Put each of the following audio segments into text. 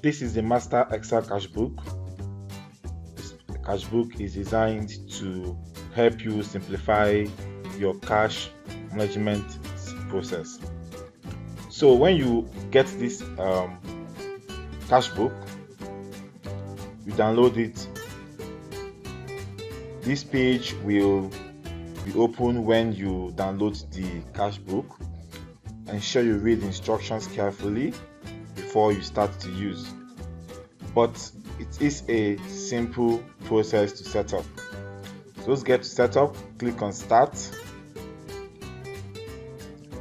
This is the Master Excel Cashbook. This Cashbook is designed to help you simplify your cash management process. So when you get this Cashbook, you download it. This page will be open when you download the Cashbook. Ensure you read the instructions carefully before you start to use. But it is a simple process to set up. So let's get to set up. Click on Start.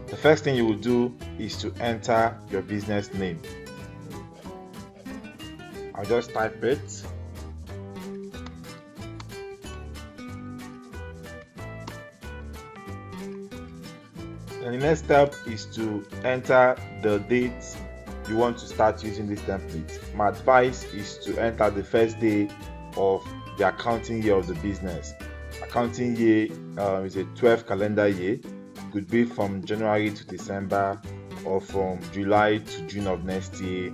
The first thing you will do is to enter your business name. I'll just type it. And the next step is to enter the date you want to start using this template. My advice is to enter the first day of the accounting year of the business. Accounting year is a 12 calendar year. It could be from January to December or from July to June of next year.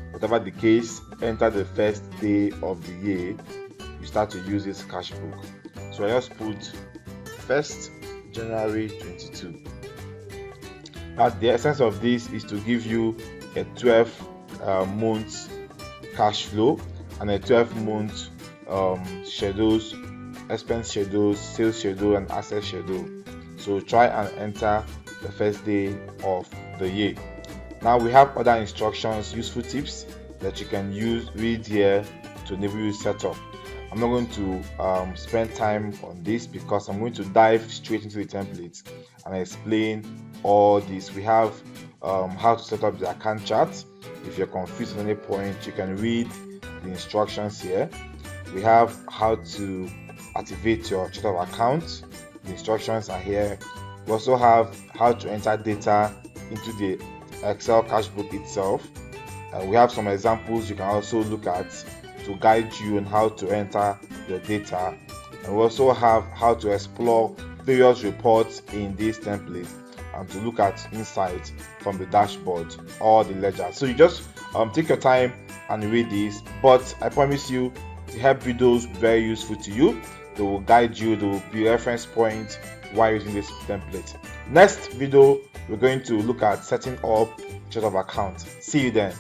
Whatever the case, enter the first day of the year you start to use this Cashbook. So I just put 1st January 22. Now the essence of this is to give you a 12 month cash flow and a 12-month schedules, expense schedules, sales schedule, and asset schedule. So try and enter the first day of the year. Now we have other instructions, useful tips that you can read here to enable you set up. I'm not going to spend time on this because I'm going to dive straight into the template and explain all this. We have how to set up the account chart. If you're confused at any point, you can read the instructions here. We have how to activate your chart of account. The instructions are here. We also have how to enter data into the Excel Cashbook itself. We have some examples you can also look at to guide you on how to enter your data. And we also have how to explore various reports in this template and to look at insights from the dashboard or the ledger. So you just take your time and read this, but I promise you the help videos very useful to you. They will guide you, they will be reference points while using this template. Next video, we're going to look at setting up chart of account. See you then.